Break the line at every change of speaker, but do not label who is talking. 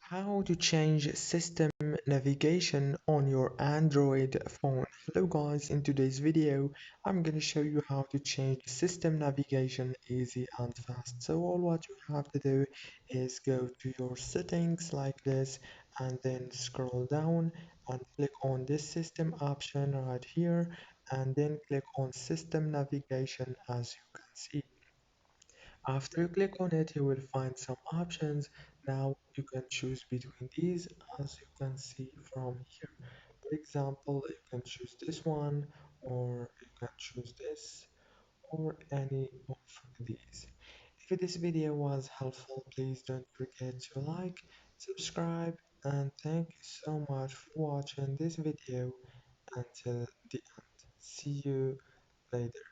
How to change system navigation on your Android phone. Hello guys, in today's video I'm going to show you how to change system navigation easy and fast. So all what you have to do is go to your settings like this and then scroll down and click on this system option right here and then click on system navigation as you can see. After you click on it, you will find some options. Now you can choose between these as you can see from here. For example, you can choose this one or you can choose this or any of these. If this video was helpful, please don't forget to like, subscribe, and thank you so much for watching this video until the end. See you later.